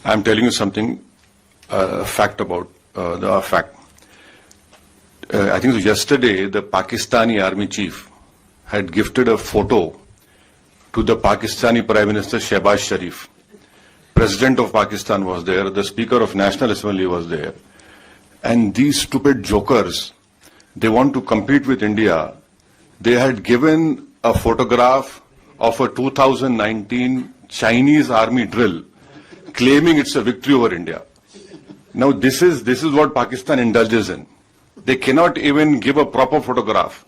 I'm telling you something, fact about the fact. I think yesterday the Pakistani army chief had gifted a photo to the Pakistani Prime Minister Shehbaz Sharif. President of Pakistan was there, the Speaker of National Assembly was there. And these stupid jokers, they want to compete with India. They had given a photograph of a 2019 Chinese army drill, claiming it's a victory over India. Now this is what Pakistan indulges in. They cannot even give a proper photograph.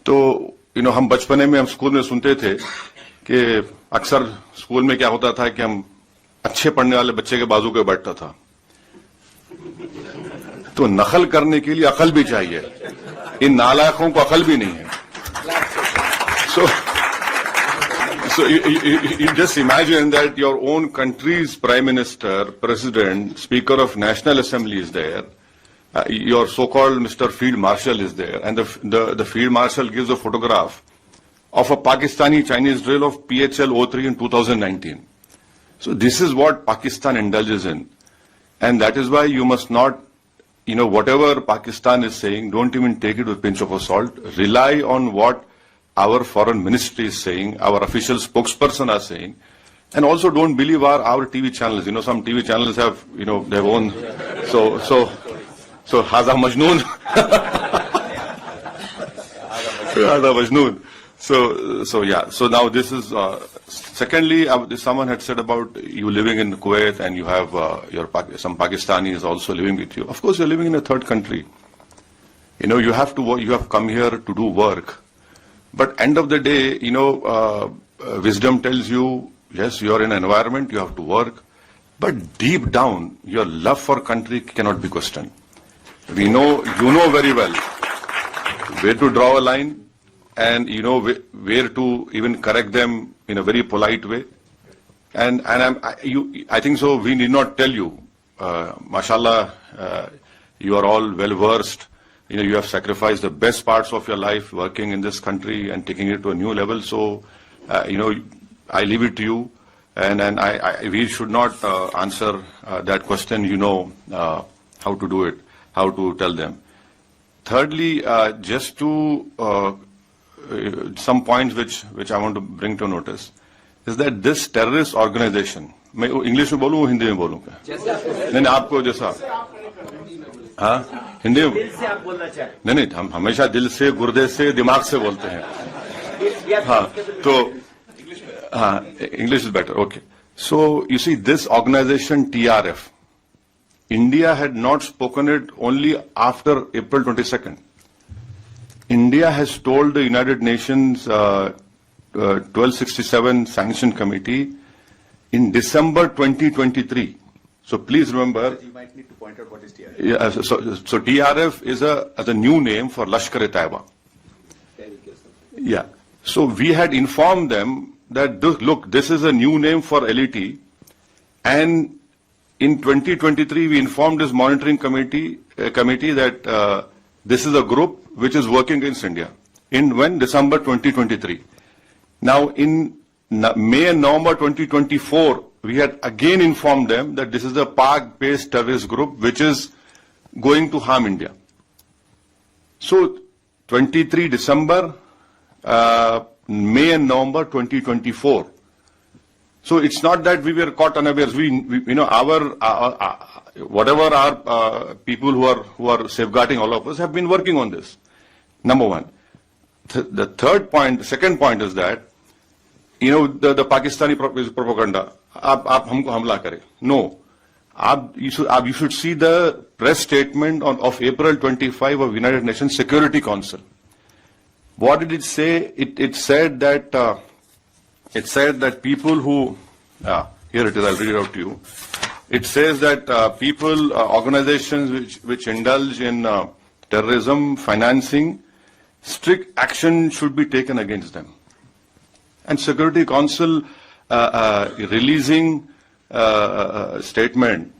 तो हम बचपने में हम school में सुनते थे कि अक्सर स्कूल में क्या होता था कि हम अच्छे पढ़ने वाले बच्चे के बाजू पे बैठता था. तो नकल करने के लिए अकल भी चाहिए. इन नालायकों को अकल भी नहीं है. So you just imagine that your own country's Prime Minister, President, Speaker of National Assembly is there. Your so-called Mr. Field Marshal is there, and the Field Marshal gives a photograph of a Pakistani Chinese drill of PHL-03 in 2019. So this is what Pakistan indulges in, and that is why you must not, whatever Pakistan is saying, don't even take it with a pinch of salt. Rely on what our foreign ministry is saying, our official spokesperson are saying, and also don't believe our TV channels. Some TV channels have, their own, so Haza Majnoon. Haza Majnoon. So yeah. So now this is, secondly, someone had said about you living in Kuwait and you have some Pakistanis also living with you. Of course, you're living in a third country. You have to work, you have come here to do work. But end of the day, wisdom tells you, yes, you're in an environment, you have to work. But deep down, your love for country cannot be questioned. You know very well where to draw a line, and where to even correct them in a very polite way. And I think so. We need not tell you, mashallah, you are all well versed. You have sacrificed the best parts of your life working in this country and taking it to a new level. So, I leave it to you, and we should not answer that question. How to do it, how to tell them. Thirdly, just to some points which I want to bring to notice is that this terrorist organization. मैं English में बोलूँ हिंदी में बोलूँ क्या? नहीं आपको जैसा हाँ हिंदी में नहीं हम हमेशा दिल से गुर्दे से दिमाग से बोलते हैं. हाँ तो हाँ English is better. Okay. So you see this organization TRF, India had not spoken it only after April 22nd. India has told the United Nations 1267 Sanction Committee in December 2023. So please remember. You might need to point out what is TRF. Yeah, so TRF is a new name for Lashkar-e-Taiba. Yeah. So we had informed them that look, this is a new name for LET, and in 2023 we informed this monitoring committee that this is a group which is working against India. When? December 2023. Now in May and November 2024, we had again informed them that this is a Pak-based terrorist group which is going to harm India. So 23 December, May and November 2024. So it's not that we were caught unawares. Whatever our people who are safeguarding all of us have been working on this. Number one. The second point is that, the Pakistani propaganda. आप हमको हमला करें. No. You should see the press statement of April 25 of United Nations Security Council. What did it say? It said that people who here it is. I'll read it out to you. It says that organizations which indulge in terrorism financing, strict action should be taken against them. And Security Council releasing a statement,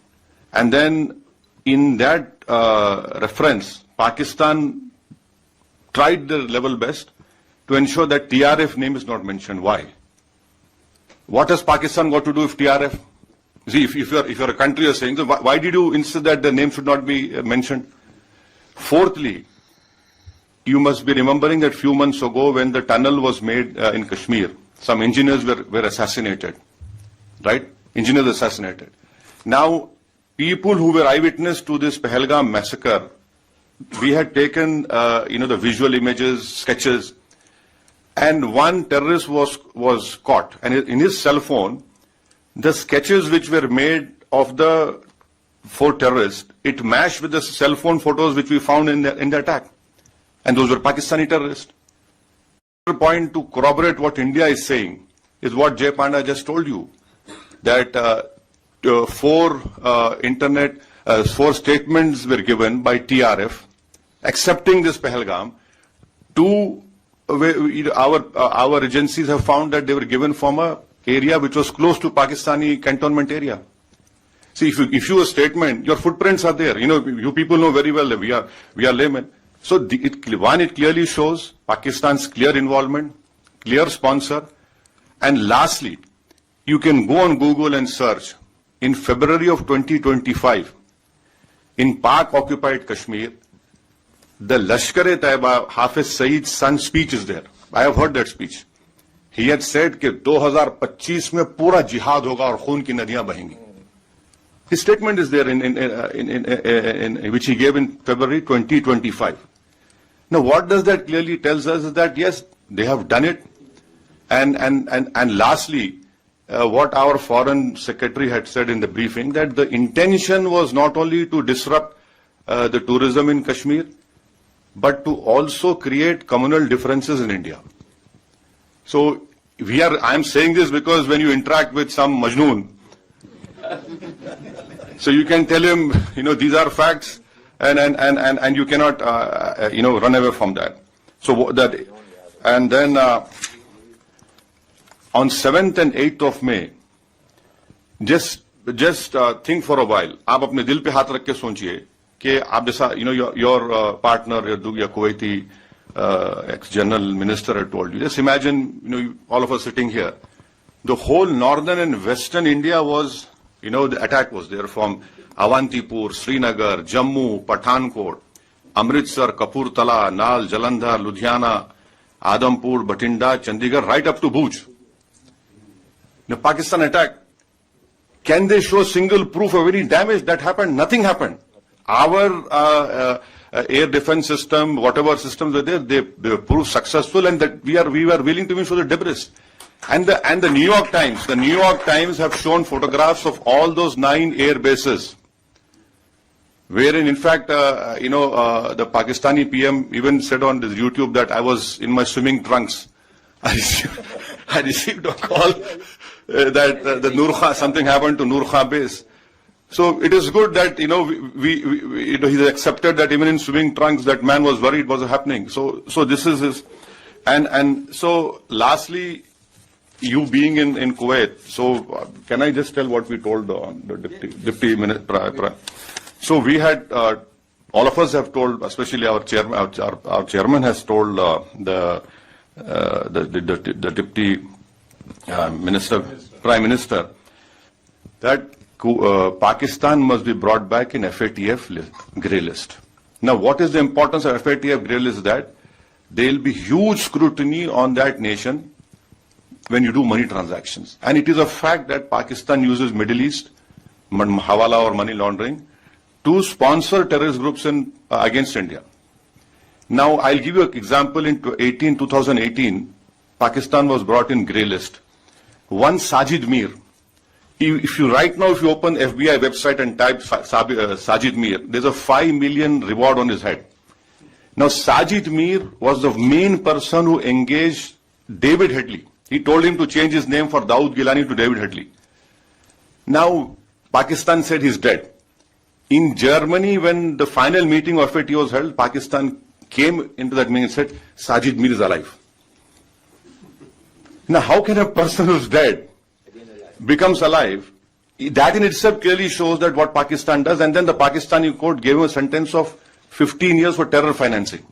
and then in that reference, Pakistan tried their level best to ensure that TRF name is not mentioned. Why? What has Pakistan got to do with TRF? See, if you're a country, you're saying, so why did you insist that the name should not be mentioned? Fourthly, you must be remembering that few months ago when the tunnel was made in Kashmir, some engineers were assassinated, right? Engineers assassinated. Now, people who were eyewitness to this Pahalgam massacre, we had taken, the visual images, sketches, and one terrorist was caught. And in his cell phone, the sketches which were made of the 4 terrorists, it matched with the cell phone photos which we found in the attack. And those were Pakistani terrorists. Another point to corroborate what India is saying is what Jay Panda just told you, that 4 statements were given by TRF accepting this Pahalgam. 2, our agencies have found that they were given from a area which was close to Pakistani cantonment area. See, if you a statement, your footprints are there. You people know very well that we are laymen. So it clearly shows Pakistan's clear involvement, clear sponsor. And lastly, you can go on Google and search. In February of 2025, in Pak-occupied Kashmir, the Lashkar-e-Taiba Hafiz Saeed's son's speech is there. I have heard that speech. He had said that 2025 में पूरा जिहाद होगा और खून की नदियां बहेंगी. His statement is there in which he gave in February 2025. Now, what does that clearly tells us is that yes, they have done it, and lastly, what our foreign secretary had said in the briefing, that the intention was not only to disrupt the tourism in Kashmir, but to also create communal differences in India. So I'm saying this because when you interact with some Majnoon, so you can tell him, these are facts, and you cannot, run away from that. So that, and then on 7th and 8th of May, just think for a while. आप अपने दिल पे हाथ रख के सोचिए कि आप जैसा, your partner, your Kuwaiti ex-general minister had told you. Just imagine, all of us sitting here. The whole northern and western India was, the attack was there from Avantipur, Srinagar, Jammu, Pathankot, Amritsar, Kapurthala, Nal, Jalandhar, Ludhiana, Adampur, Bathinda, Chandigarh, right up to Bhuj. The Pakistan attack. Can they show single proof of any damage that happened? Nothing happened. Our air defense system, whatever systems were there, they proved successful, and that we were willing to even show the debris. And the New York Times have shown photographs of all those 9 air bases, wherein in fact, the Pakistani PM even said on this YouTube that I was in my swimming trunks. I received a call that the Nurkha, something happened to Nurkha base. So it is good that, he's accepted that even in swimming trunks, that man was worried what was happening. So this is his, and so lastly, you being in Kuwait, so can I just tell what we told the deputy minister? So we had, all of us have told, especially our chairman, our chairman has told the deputy minister, prime minister, that Pakistan must be brought back in FATF grey list. Now, what is the importance of FATF grey list? That there will be huge scrutiny on that nation when you do money transactions. And it is a fact that Pakistan uses Middle East, hawala or money laundering, to sponsor terrorist groups against India. Now, I'll give you an example. In 2018, Pakistan was brought in grey list. One Sajid Mir. If you open FBI website and type Sajid Mir, there's a 5 million reward on his head. Now, Sajid Mir was the main person who engaged David Headley. He told him to change his name for Dawood Gilani to David Headley. Now, Pakistan said he's dead. In Germany, when the final meeting of FATF was held, Pakistan came into that meeting and said, Sajid Mir is alive. Now, how can a person who's dead becomes alive? That in itself clearly shows that what Pakistan does. And then the Pakistani court gave him a sentence of 15 years for terror financing.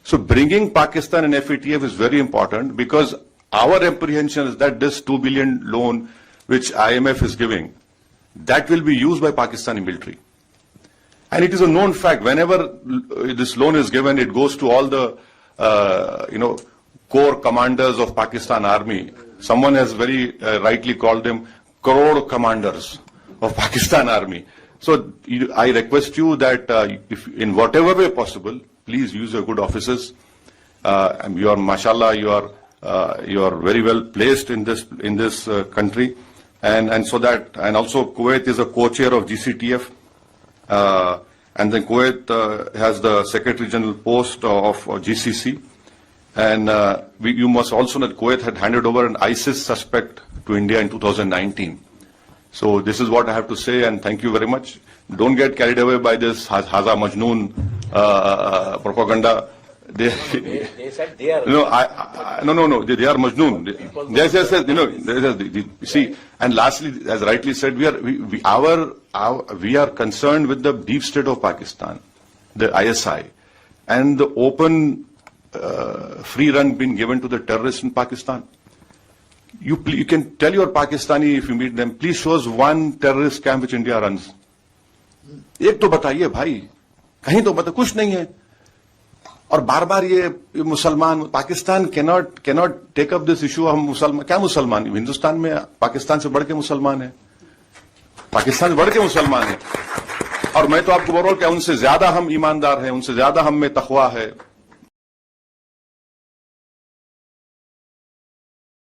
So bringing Pakistan and FATF is very important, because our apprehension is that this 2 billion loan which IMF is giving, that will be used by Pakistani military. And it is a known fact, whenever this loan is given, it goes to all the, core commanders of Pakistan Army. Someone has very rightly called them crore commanders of Pakistan Army. So I request you that if in whatever way possible, please use your good offices. And you are, mashallah, you are very well placed in this country, and so that, and also Kuwait is a co-chair of GCTF, and then Kuwait has the Secretary General post of GCC, and you must also know that Kuwait had handed over an ISIS suspect to India in 2019. So this is what I have to say, and thank you very much. Don't get carried away by this Haza Majnoon propaganda. They said they are. No, no. They are Majnoon. They said, see. And lastly, as rightly said, we are concerned with the deep state of Pakistan, the ISI, and the open free run being given to the terrorists in Pakistan. You can tell your Pakistani if you meet them, please show us one terrorist camp which India runs. एक तो बताइए भाई, कहीं तो बता, कुछ नहीं है. और बार बार ये मुसलमान, Pakistan cannot take up this issue. हम मुसलमान, क्या मुसलमान, हिंदुस्तान में पाकिस्तान से बढ़ के मुसलमान है, पाकिस्तान से बढ़ के मुसलमान है. और मैं तो आपको बोल रहा हूं कि उनसे ज्यादा हम ईमानदार हैं, उनसे ज्यादा हम में तकवा है.